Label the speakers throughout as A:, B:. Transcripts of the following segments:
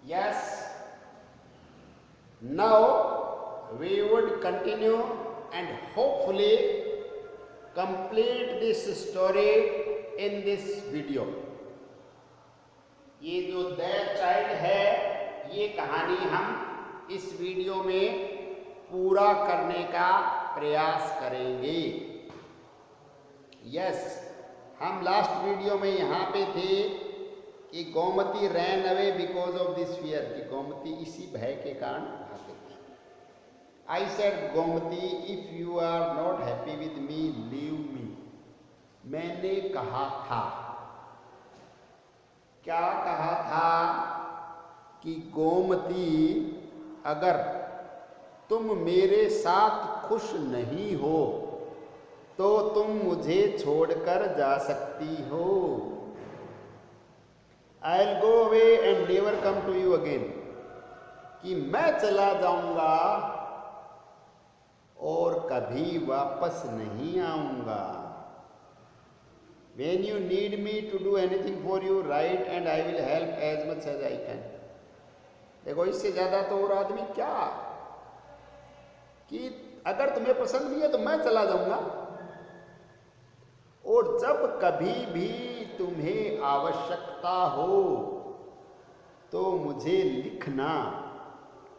A: Yes, now we would continue and hopefully complete this story in this video. ये जो that child है, ये कहानी हम इस वीडियो में पूरा करने का प्रयास करेंगे. यस, हम लास्ट वीडियो में यहाँ पे थे कि Gomti ran away because of this fear, कि गोमती इसी भय के कारण भाग गई. I said Gomti if you are not happy with me leave me. मैंने कहा था, क्या कहा था कि गोमती अगर तुम मेरे साथ खुश नहीं हो तो तुम मुझे छोड़कर जा सकती हो. I'll go away and never come to you again. कि मैं चला जाऊंगा और कभी वापस नहीं आऊंगा. When you need me to do anything for you, write and I will help as much as I can. देखो, इससे ज्यादा तो और आदमी क्या, कि अगर तुम्हें पसंद नहीं है तो मैं चला जाऊंगा और जब कभी भी तुम्हें आवश्यकता हो तो मुझे लिखना.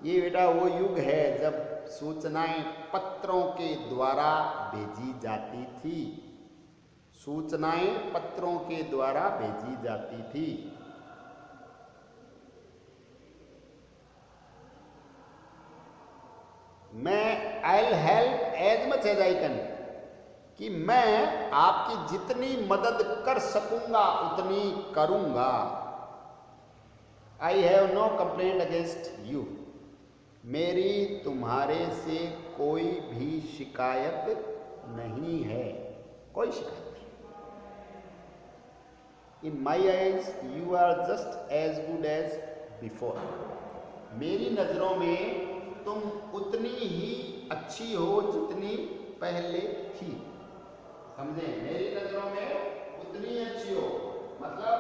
A: ये बेटा वो युग है जब सूचनाएं पत्रों के द्वारा भेजी जाती थी. सूचनाएं पत्रों के द्वारा भेजी जाती थी. मैं I'll help as much as I can, कि मैं आपकी जितनी मदद कर सकूंगा उतनी करूंगा. I have no complaint against you. मेरी तुम्हारे से कोई भी शिकायत नहीं है, कोई शिकायत नहीं. In my eyes you are just as good as before. मेरी नजरों में तुम उतनी ही अच्छी हो जितनी पहले थी. समझे? मेरी नजरों में उतनी अच्छी हो, मतलब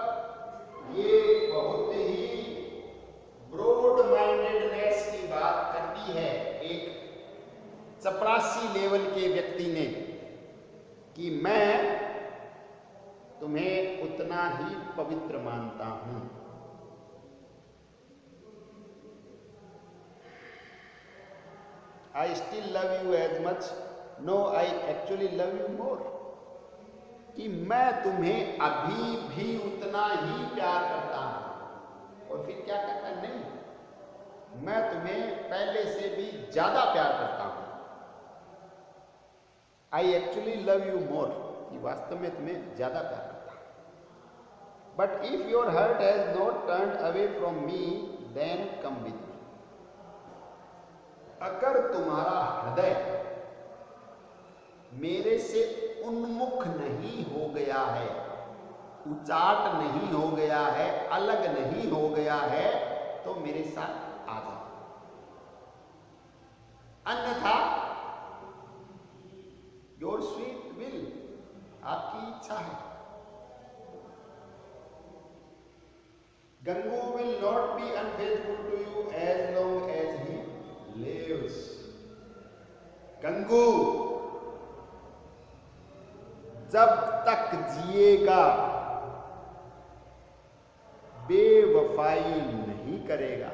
A: ये बहुत ही ब्रॉड माइंडेडनेस की बात करती है एक चपरासी लेवल के व्यक्ति ने, कि मैं तुम्हें उतना ही पवित्र मानता हूं. I still love you as much. No, I actually love you more. कि मैं तुम्हें अभी भी उतना ही प्यार करता हूं. और फिर क्या कहता है? नहीं, मैं तुम्हें पहले से भी ज्यादा प्यार करता हूं. I actually love you more, कि वास्तव में तुम्हें ज्यादा प्यार करता हूं. But if your heart has not turned away from me, then come with me. अगर तुम्हारा हृदय मेरे से उन्मुख नहीं हो गया है, उचाट नहीं हो गया है, अलग नहीं हो गया है, तो मेरे साथ आ जाओ. अन्यथा योर स्वीट विल, आपकी इच्छा है. Gangu will not be unfaithful to you as long as he lives. Gangu जब तक जिएगा बेवफाई नहीं करेगा,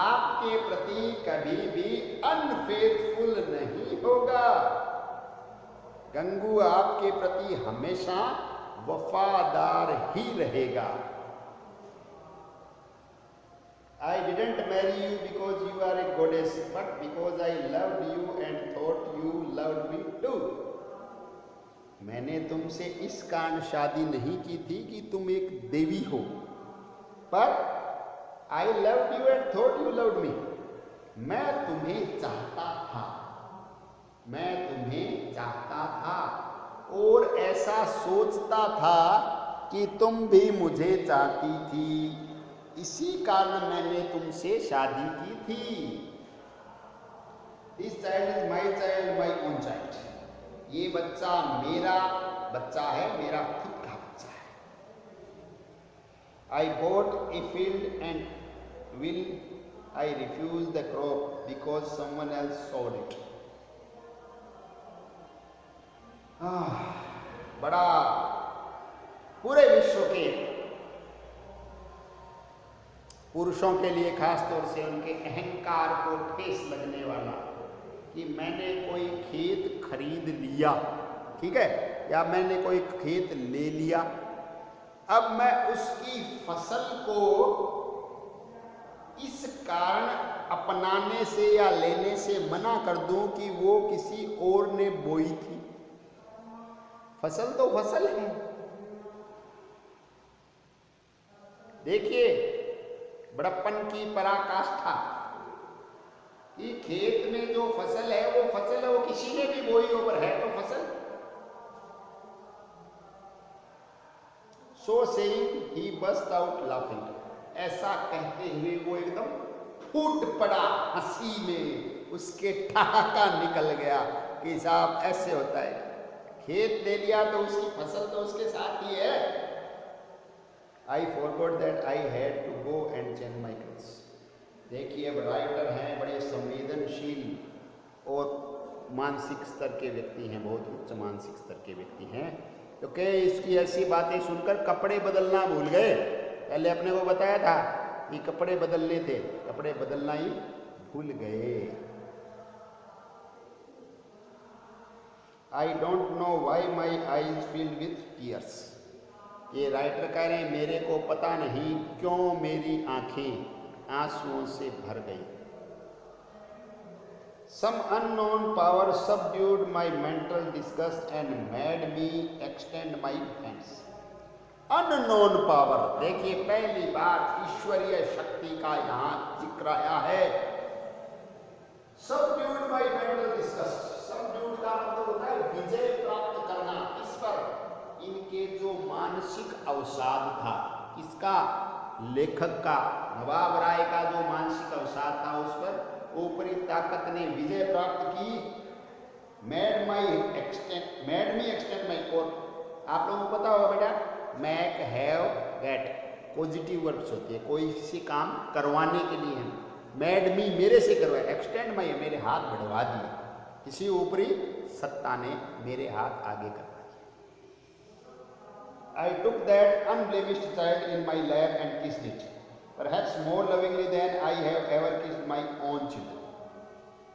A: आपके प्रति कभी भी अनफेथफुल नहीं होगा. गंगू आपके प्रति हमेशा वफादार ही रहेगा. I didn't marry you because you are a goddess, but because I loved you and thought you loved me too. मैंने तुमसे इस कारण शादी नहीं की थी कि तुम एक देवी हो, पर I loved you and thought you loved me. मैं तुम्हें चाहता था, मैं तुम्हें चाहता था और ऐसा सोचता था कि तुम भी मुझे चाहती थी. इसी कारण मैंने तुमसे शादी की थी. This child is my child, my own child. ये बच्चा मेरा बच्चा है, मेरा खुद का बच्चा है. I bought a field and will I refuse the crop because someone else sowed it? बड़ा पूरे विश्व के पुरुषों के लिए खास तौर से उनके अहंकार को ठेस लगने वाला कि मैंने कोई खेत खरीद लिया, ठीक है, या मैंने कोई खेत ले लिया, अब मैं उसकी फसल को इस कारण अपनाने से या लेने से मना कर दूं कि वो किसी और ने बोई थी। फसल तो फसल है। देखिए बड़प्पन की पराकाष्ठा कि खेत में जो फसल है वो फसल है, वो किसी ने भी बोई हो, पर है तो फसल। So saying, he burst out laughing. ऐसा कहते हुए वो एकदम फूट पड़ा हंसी में, उसके ठहाका निकल गया कि साहब ऐसे होता है, खेत ले लिया तो उसकी फसल तो उसके साथ ही है। I forgot that I had to go and change my clothes. देखिए अब राइटर हैं, बड़े संवेदनशील और मानसिक स्तर के व्यक्ति हैं, बहुत उच्च मानसिक स्तर के व्यक्ति हैं, तो क्या इसकी ऐसी बातें सुनकर कपड़े बदलना भूल गए। पहले अपने को बताया था कि कपड़े बदलने थे, कपड़े बदलना ही भूल गए। I don't know why my eyes filled with tears. ये राइटर कह रहे हैं मेरे को पता नहीं क्यों मेरी आंखें आंसुओं से भर गई। Some unknown power subdued my mental disgust and made me extend my hands. Unknown power, देखिए पहली बार ईश्वरीय शक्ति का यहाँ जिक्र आया है। Subdued my mental disgust, subdued का मतलब होता है विजय प्राप्त करना इस पर। इनके जो मानसिक अवसाद था, किसका, लेखक का, नवाब राय का जो मानसिक अवसाद था उस पर ऊपरी ताकत ने विजय प्राप्त की। made me extend my court। आप लोगों को पता होगा बेटा, make, have, get positive verbs होती है, कोई से काम करवाने के लिए है। made me मेरे से करवाया, extend my मेरे हाथ बढ़वा दिए, किसी ऊपरी सत्ता ने मेरे हाथ आगे करवा दिए। I took that unblemished child in my lap and kissed it, perhaps more lovingly than I have ever kissed my own children।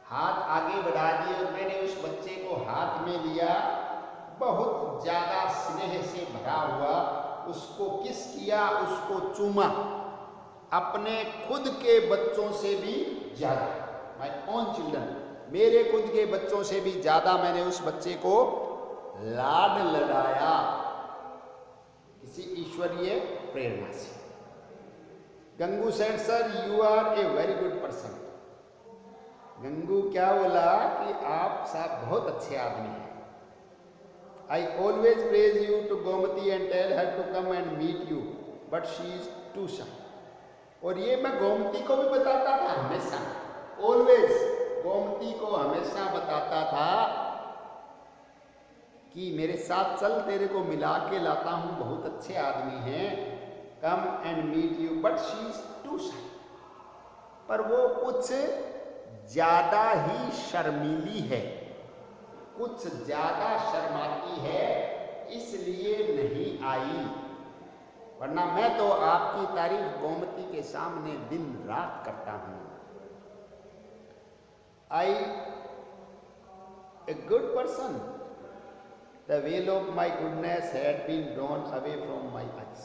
A: हाथ आगे बढ़ा दिए और मैंने उस बच्चे को हाथ में लिया, बहुत ज्यादा स्नेह से भरा हुआ उसको किस किया, उसको चूमा, अपने खुद के बच्चों से भी ज्यादा, my own children, मेरे खुद के बच्चों से भी ज्यादा मैंने उस बच्चे को लाड लड़ाया, किसी ईश्वरीय प्रेरणा से। Gangu said sir you are a very good person. Gangu क्या बोला कि आप साहब बहुत अच्छे आदमी हैं। I always praise you to Gomti and tell her to come and meet you but she is too shy. और ये मैं गोमती को भी बताता था हमेशा, ऑलवेज गोमती को हमेशा बताता था कि मेरे साथ चल, तेरे को मिला के लाता हूं, बहुत अच्छे आदमी हैं, come and meet you but she is too shy. पर वो कुछ ज्यादा ही शर्मीली है, कुछ ज्यादा शर्माती है, इसलिए नहीं आई, वरना मैं तो आपकी तारीफ गोमती के सामने दिन रात करता हूं। I a good person, the well of my goodness had been drawn away from my eyes.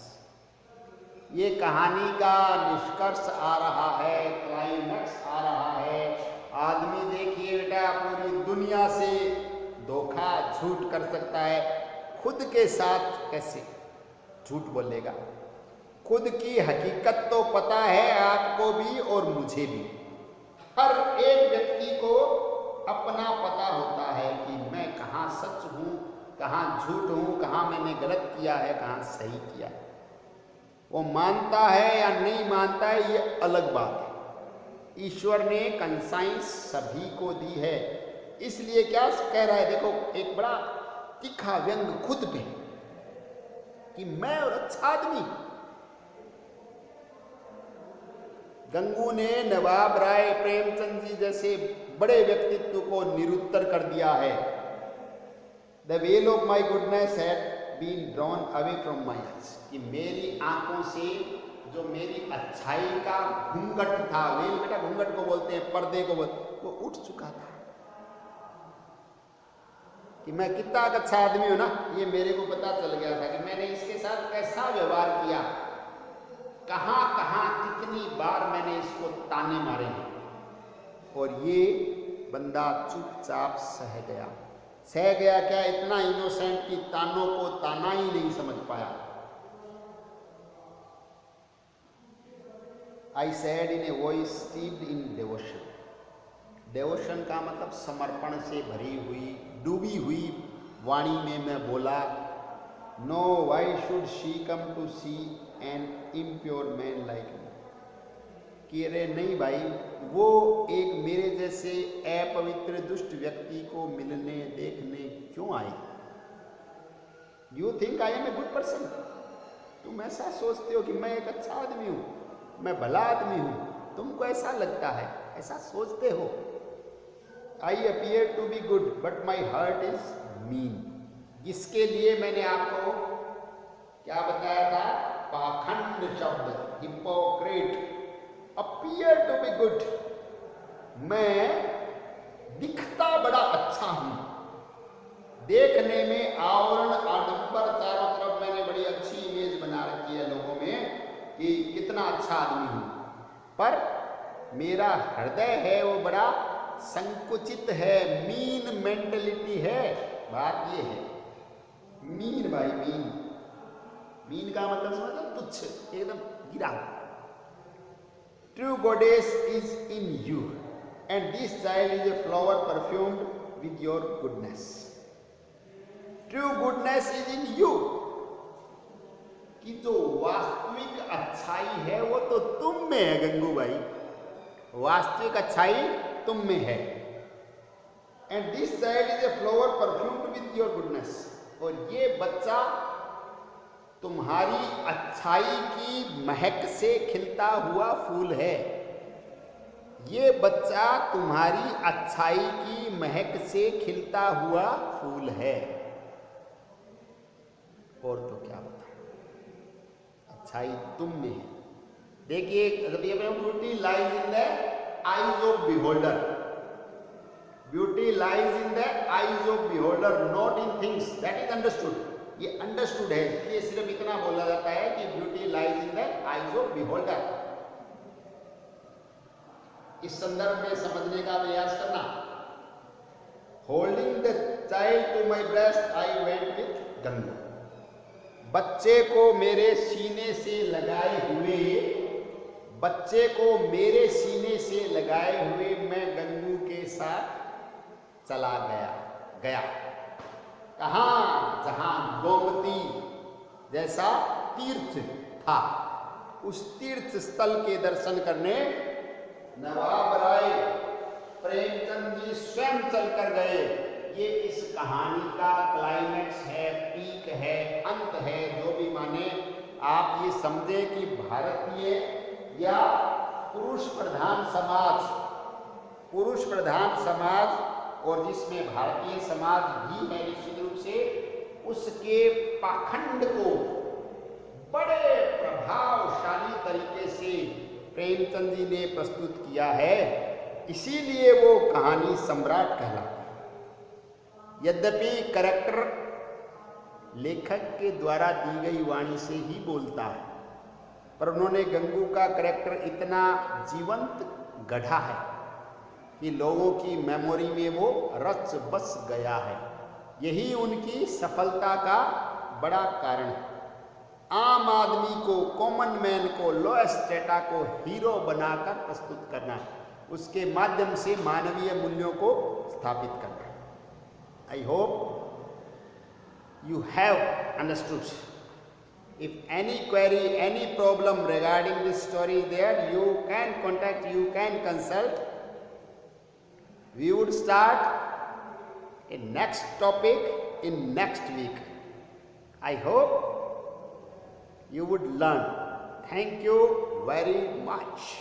A: ये कहानी का निष्कर्ष आ रहा है, क्लाइमैक्स आ रहा है। आदमी देखिए बेटा पूरी दुनिया से धोखा झूठ कर सकता है, खुद के साथ कैसे झूठ बोलेगा। खुद की हकीकत तो पता है आपको भी और मुझे भी, हर एक व्यक्ति को अपना पता होता है कि मैं कहाँ सच हूँ, कहाँ झूठ हूँ, कहाँ मैंने गलत किया है, कहाँ सही किया है। वो मानता है या नहीं मानता है ये अलग बात है। ईश्वर ने कंसाइंस सभी को दी है, इसलिए क्या कह रहा है, देखो एक बड़ा तीखा व्यंग खुद पे कि मैं और अच्छा आदमी, गंगू ने नवाब राय प्रेमचंद जी जैसे बड़े व्यक्तित्व को निरुत्तर कर दिया है। The well of my goodness had been drawn away from my eyes, कि मेरी आंखों से जो मेरी अच्छाई का घूंघट था, वेल बेटा घूंघट को बोलते हैं, पर्दे को बोलते, वो उठ चुका था। कि मैं कितना अच्छा आदमी हूं ना, ये मेरे को पता चल गया था कि मैंने इसके साथ कैसा व्यवहार किया, कहां कहां कितनी बार मैंने इसको ताने मारे हैं, और ये बंदा चुपचाप सह गया। सह गया क्या, इतना इनोसेंट कि तानों को ताना ही नहीं समझ पाया। I said in a voice steeped in devotion. Devotion का मतलब समर्पण से भरी हुई, डूबी हुई वाणी में मैं बोला, no why should she come to see an impure man like me, कि अरे नहीं भाई, वो एक मेरे जैसे अपवित्र दुष्ट व्यक्ति को मिलने देखने क्यों आई। You think I am a good person, तुम ऐसा सोचते हो कि मैं एक अच्छा आदमी हूं, मैं भला आदमी हूं, तुमको ऐसा लगता है, ऐसा सोचते हो। I appear to be good but my heart is mean, जिसके लिए मैंने आपको क्या बताया था, पाखंड शब्द, hypocrite. Appear to be good, मैं दिखता बड़ा अच्छा हूं, देखने में आवरण आडंबर चारों तरफ मैंने बड़ी अच्छी इमेज बना रखी है लोगों में कि कितना अच्छा आदमी हूं, पर मेरा हृदय है वो बड़ा संकुचित है, मीन मेंटलिटी है। बात ये है, मीन भाई, मीन, मीन का मतलब समझो, तुच्छ, एकदम गिरा। True goddess is in you and this child is a flower perfumed with your goodness. True goodness is in you, कि जो वास्तविक अच्छाई है वो तो तुम में है गंगू भाई, वास्तविक अच्छाई तुम में है। And this child is a flower perfumed with your goodness, और ये बच्चा तुम्हारी अच्छाई की महक से खिलता हुआ फूल है। ये बच्चा तुम्हारी अच्छाई की महक से खिलता हुआ फूल है। और तो क्या बताऊं, अच्छाई तुम में है। देखिए, beauty lies in the eyes of beholder, beauty lies in the eyes of beholder, not in things, that is understood. ये अंडरस्टूड है, ये सिर्फ इतना बोला जाता है कि beauty lies in the eyes of beholder. इस संदर्भ में समझने का प्रयास करना। Holding the child to my breast I went with Gangu, बच्चे को मेरे सीने से लगाए हुए, बच्चे को मेरे सीने से लगाए हुए मैं गंगू के साथ चला गया। कहाँ, जहां गोमती जैसा तीर्थ था, उस तीर्थ स्थल के दर्शन करने नवाब राय प्रेमचंद जी स्वयं चलकर गए। ये इस कहानी का क्लाइमेक्स है, पीक है, अंत है, जो भी माने आप ये समझे कि भारतीय या पुरुष प्रधान समाज, पुरुष प्रधान समाज, और जिसमें भारतीय समाज भी है निश्चित रूप से, उसके पाखंड को बड़े प्रभावशाली तरीके से प्रेमचंद जी ने प्रस्तुत किया है। इसीलिए वो कहानी सम्राट कहलाता है। यद्यपि कैरेक्टर लेखक के द्वारा दी गई वाणी से ही बोलता है, पर उन्होंने गंगू का कैरेक्टर इतना जीवंत गढ़ा है कि लोगों की मेमोरी में वो रच बस गया है। यही उनकी सफलता का बड़ा कारण है। आम आदमी को, कॉमन मैन को, लोएस्ट स्टेटा को हीरो बनाकर प्रस्तुत करना है, उसके माध्यम से मानवीय मूल्यों को स्थापित करना है। I hope you have understood. If any query, any problem regarding this story is there, you can contact, you can consult. We would start a next topic in next week. I hope you would learn. Thank you very much.